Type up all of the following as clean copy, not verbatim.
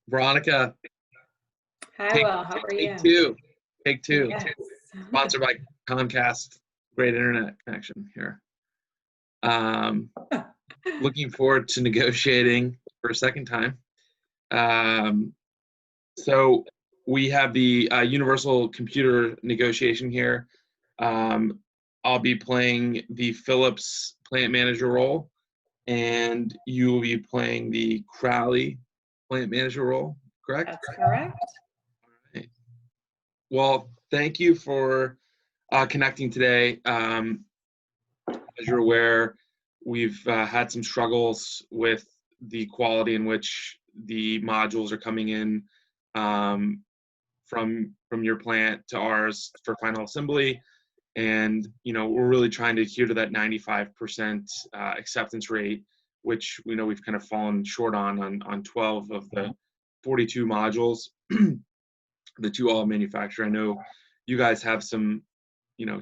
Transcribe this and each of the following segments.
Veronica, Hi, take, Will. How are take you? two. Take two. Yes. Sponsored by Comcast. Great internet connection here. Um, Looking forward to negotiating for a second time. So we have the universal computer negotiation here. I'll be playing the Philips plant manager role, and you will be playing the Crowley plant manager role, correct? That's correct. Right. Well, thank you for connecting today. As you're aware, we've had some struggles with the quality in which the modules are coming in from your plant to ours for final assembly. And we're really trying to adhere to that 95% acceptance rate, which we know we've kind of fallen short on 12 of the 42 modules that you all manufacture. I know you guys have some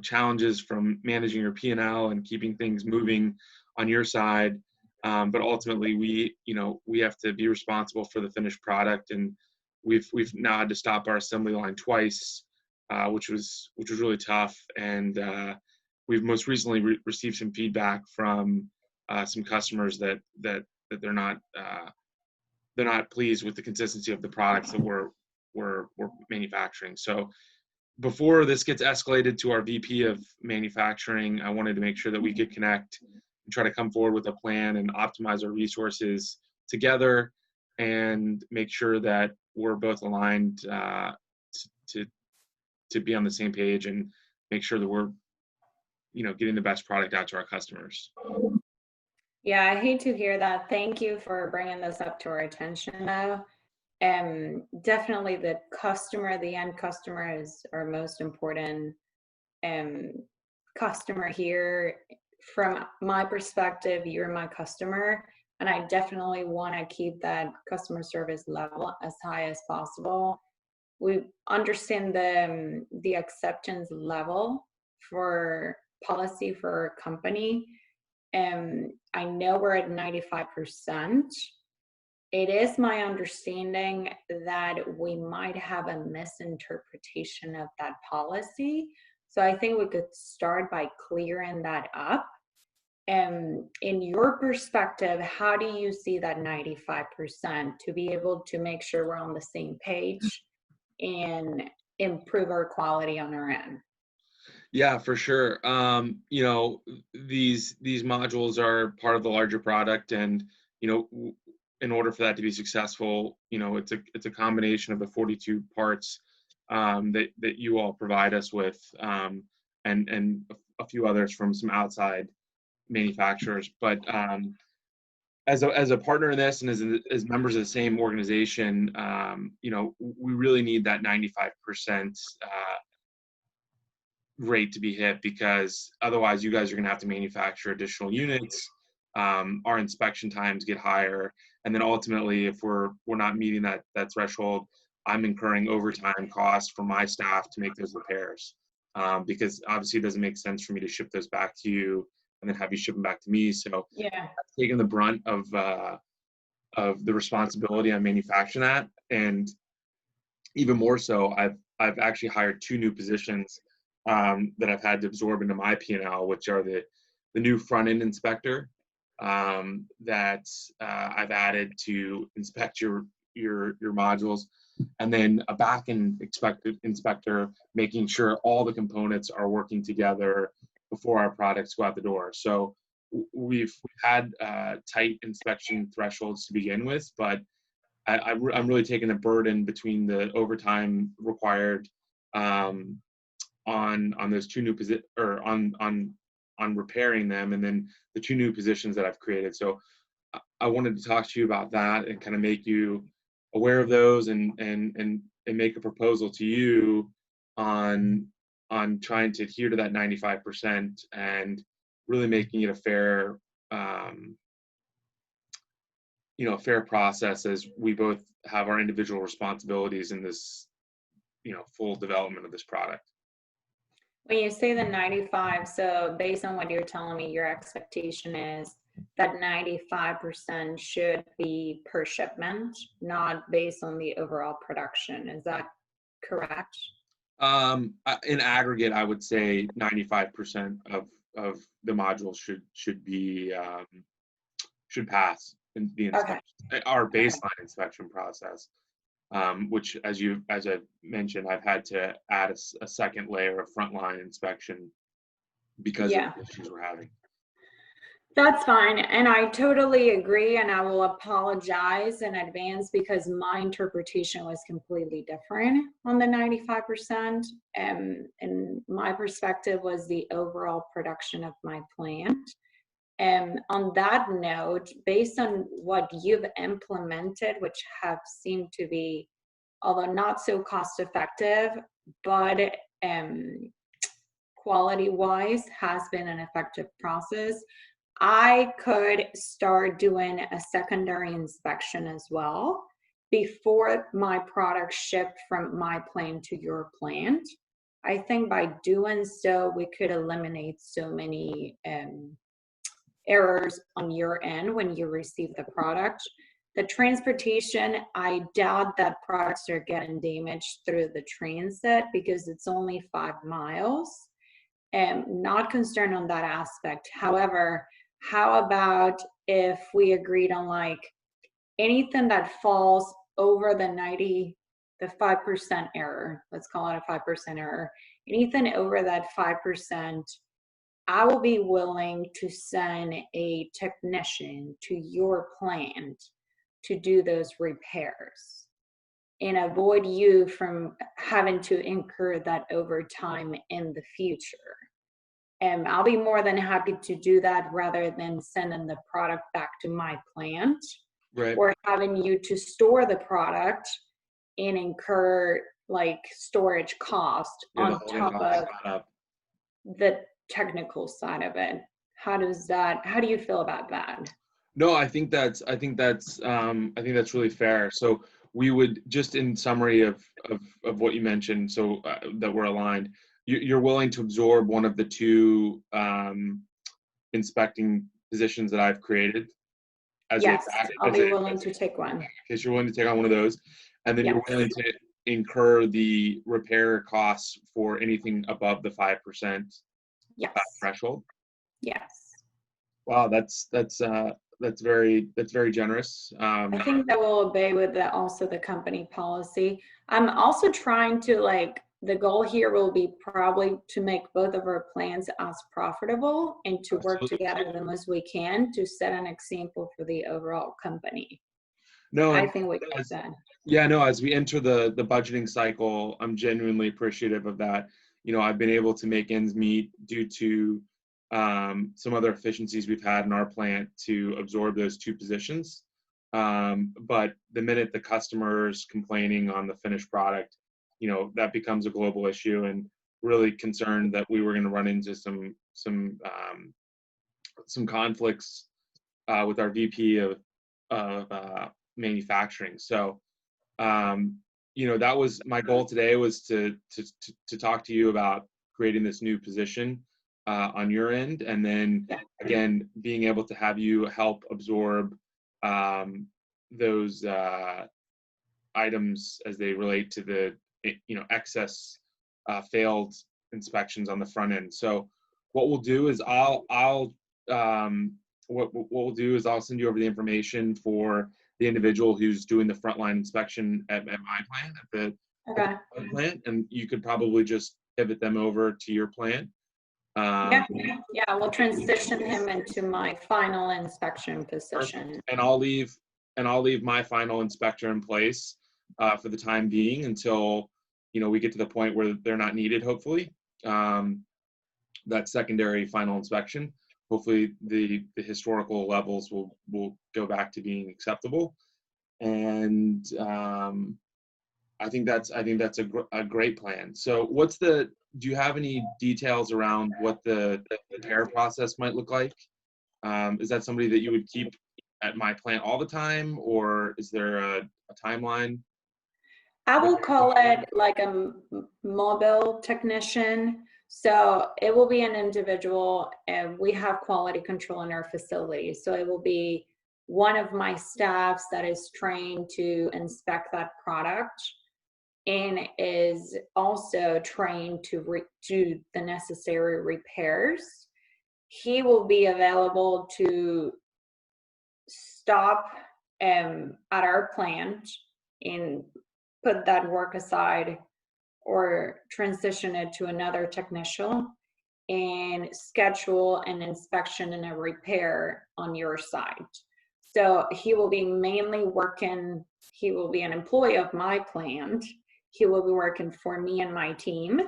challenges from managing your P&L and keeping things moving on your side, but ultimately we have to be responsible for the finished product, and we've now had to stop our assembly line twice, which was really tough. And we've most recently received some feedback from some customers that they're not pleased with the consistency of the products that we're manufacturing. So before this gets escalated to our VP of manufacturing, I wanted to make sure that we could connect and try to come forward with a plan and optimize our resources together and make sure that we're both aligned to be on the same page and make sure that we're getting the best product out to our customers. Yeah, I hate to hear that. Thank you for bringing this up to our attention, though. Definitely the end customer is our most important customer here. From my perspective, you're my customer, and I definitely want to keep that customer service level as high as possible. We understand the acceptance level for policy for our company. I know we're at 95%. It is my understanding that we might have a misinterpretation of that policy. So I think we could start by clearing that up. In your perspective, how do you see that 95% to be able to make sure we're on the same page and improve our quality on our end? Yeah, for sure. These modules are part of the larger product, and in order for that to be successful, it's a combination of the 42 parts that you all provide us with, and a few others from some outside manufacturers. But as a partner in this, and as members of the same organization, we really need that 95% rate to be hit, because otherwise you guys are going to have to manufacture additional units. Our inspection times get higher, and then ultimately, if we're not meeting that threshold, I'm incurring overtime costs for my staff to make those repairs, because obviously it doesn't make sense for me to ship those back to you and then have you ship them back to me. So Yeah, taking the brunt of the responsibility on manufacturing that, and even more so, I've actually hired 2 new positions that I've had to absorb into my P&L, which are the new front end inspector that I've added to inspect your modules, and then a back end inspector making sure all the components are working together before our products go out the door. So we've had tight inspection thresholds to begin with, but I'm really taking the burden between the overtime required on those 2 new on repairing them, and then the 2 new positions that I've created. So I wanted to talk to you about that and kind of make you aware of those, and make a proposal to you on trying to adhere to that 95% and really making it a fair fair process, as we both have our individual responsibilities in this full development of this product. when you say the 95, so based on what you're telling me, your expectation is that 95% should be per shipment, not based on the overall production. Is that correct? In aggregate, I would say 95% of the modules should be should pass in the Okay. inspection, our baseline inspection process. Which, as I mentioned, I've had to add a second layer of frontline inspection because of Yeah. the issues we're having. That's fine. And I totally agree. And I will apologize in advance because my interpretation was completely different on the 95%. And my perspective was the overall production of my plant. And on that note, based on what you've implemented, which have seemed to be, although not so cost effective, but quality wise has been an effective process, I could start doing a secondary inspection as well before my product shipped from my plant to your plant. I think by doing so, we could eliminate so many errors on your end when you receive the product. The transportation, I doubt that products are getting damaged through the transit because it's only 5 miles. And not concerned on that aspect. However, how about if we agreed on like anything that falls over the 5% error, let's call it a 5% error, anything over that 5%, I will be willing to send a technician to your plant to do those repairs and avoid you from having to incur that overtime in the future. And I'll be more than happy to do that rather than sending the product back to my plant, Right. or having you to store the product and incur like storage cost on top of the technical side of it. How do you feel about that? No, I think that's really fair. So we would, just in summary of what you mentioned, so that we're aligned, you're willing to absorb one of the two inspecting positions that I've created as yes, I'll be willing to take one. Okay, so you're willing to take on one of those, and then yes. You're willing to incur the repair costs for anything above the 5% yes. threshold. Yes. Wow, that's very generous. I think that will obey with also the company policy. I'm also trying to the goal here will be probably to make both of our plans as profitable and to work together the most we can to set an example for the overall company. No, I think we get that. Yeah, no, as we enter the budgeting cycle, I'm genuinely appreciative of that. I've been able to make ends meet due to some other efficiencies we've had in our plant to absorb those two positions. But the minute the customer's complaining on the finished product, that becomes a global issue, and really concerned that we were going to run into some conflicts with our VP of manufacturing. So, that was my goal today, was to talk to you about creating this new position on your end, and then again being able to have you help absorb those items as they relate to the excess failed inspections on the front end. So what we'll do is I'll what we'll do is I'll send you over the information for the individual who's doing the frontline inspection at my plant, at the plant, and you could probably just pivot them over to your plant. Yeah, we'll transition him into my final inspection position. And I'll leave my final inspector in place for the time being until we get to the point where they're not needed. Hopefully, that secondary final inspection. Hopefully, the historical levels will go back to being acceptable, and I think that's a great plan. So, do you have any details around what the repair process might look like? Is that somebody that you would keep at my plant all the time, or is there a timeline? I will call it like a mobile technician. So it will be an individual, and we have quality control in our facility. So it will be one of my staffs that is trained to inspect that product and is also trained to do the necessary repairs. He will be available to stop at our plant and put that work aside or transition it to another technician and schedule an inspection and a repair on your side. So he will be mainly working, he will be an employee of my plant. He will be working for me and my team.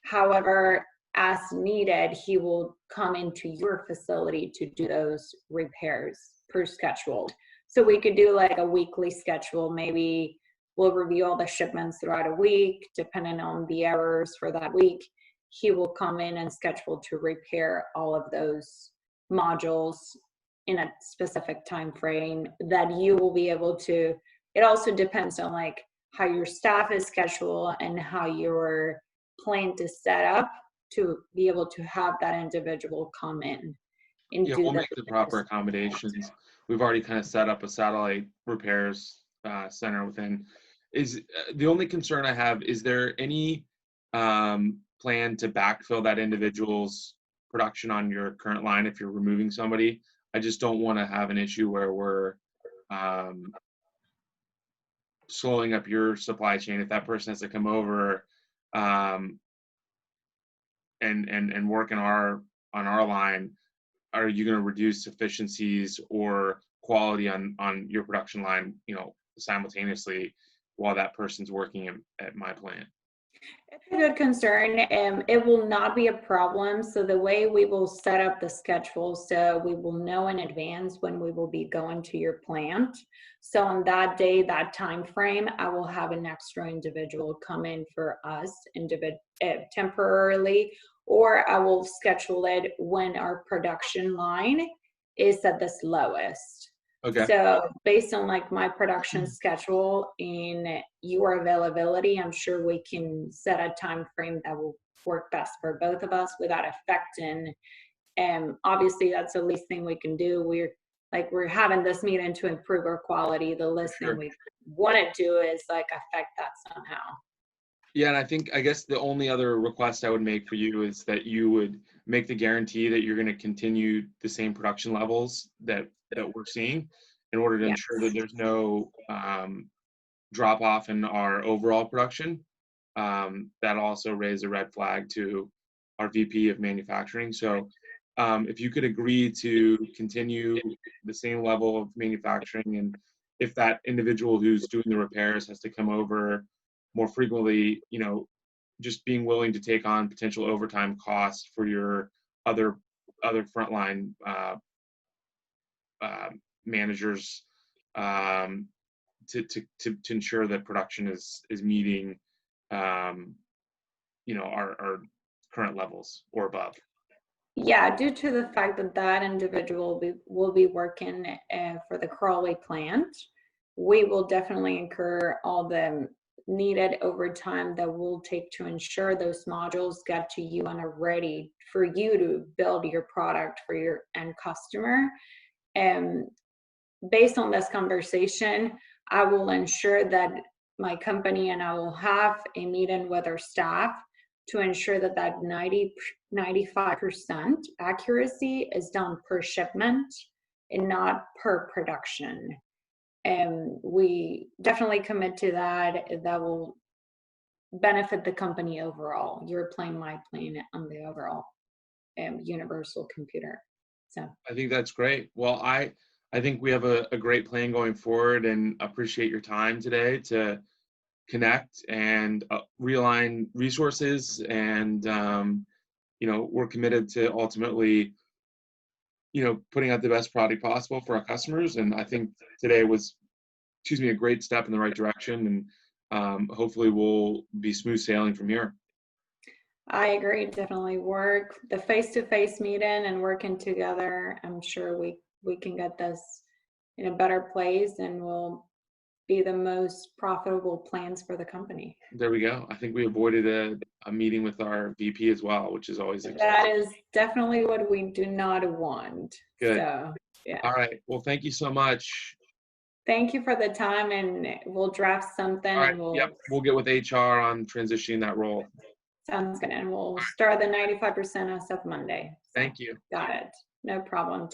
However, as needed, he will come into your facility to do those repairs per schedule. So we could do like a weekly schedule. Maybe we'll review all the shipments throughout a week, depending on the errors for that week. He will come in and schedule to repair all of those modules in a specific time frame that you will be able to. It also depends on like how your staff is scheduled and how your plant is set up to be able to have that individual come in and Yeah, do we'll the make the proper repairs. accommodations. We've already kind of set up a satellite repairs center within. Is the only concern I have, is there any plan to backfill that individual's production on your current line if you're removing somebody? I just don't want to have an issue where we're um, slowing up your supply chain if that person has to come over um, and work on our line. Are you going to reduce efficiencies or quality on your production line, simultaneously while that person's working at my plant? It's a good concern. It will not be a problem. So the way we will set up the schedule, so we will know in advance when we will be going to your plant. So on that day, that time frame, I will have an extra individual come in for us temporarily, or I will schedule it when our production line is at the slowest. Okay. So based on like my production schedule and your availability, I'm sure we can set a time frame that will work best for both of us without affecting. And obviously that's the least thing we can do. We're having this meeting to improve our quality. The least thing Sure. we want to do is like affect that somehow. Yeah, and I guess the only other request I would make for you is that you would make the guarantee that you're going to continue the same production levels that we're seeing in order to Yes. ensure that there's no drop off in our overall production. That also raised a red flag to our VP of manufacturing. So if you could agree to continue the same level of manufacturing, and if that individual who's doing the repairs has to come over more frequently, just being willing to take on potential overtime costs for your other frontline managers to ensure that production is meeting our current levels or above. Yeah, due to the fact that that individual will be working for the Crawley plant, we will definitely incur all the needed overtime that will take to ensure those modules get to you and are ready for you to build your product for your end customer. And based on this conversation, I will ensure that my company and I will have a meeting with our staff to ensure that 95% accuracy is done per shipment and not per production. And we definitely commit to that. That will benefit the company overall. Your plane, my plane, on the overall universal computer. So I think that's great. Well, I think we have a great plan going forward, and appreciate your time today to connect and realign resources. And we're committed to ultimately putting out the best product possible for our customers. And I think today was, a great step in the right direction. And hopefully we'll be smooth sailing from here. I agree. Definitely work the face-to-face meeting and working together. I'm sure we can get this in a better place, and we'll be the most profitable plans for the company. There we go. I think we avoided a meeting with our VP as well, which is always That is definitely what we do not want. good. So, yeah. All right. Well, thank you so much. Thank you for the time, and we'll draft something All right. and we'll, Yep. We'll get with HR on transitioning that role. sounds good. And we'll start the 95% as of Monday. So, Thank you. got it. No problem.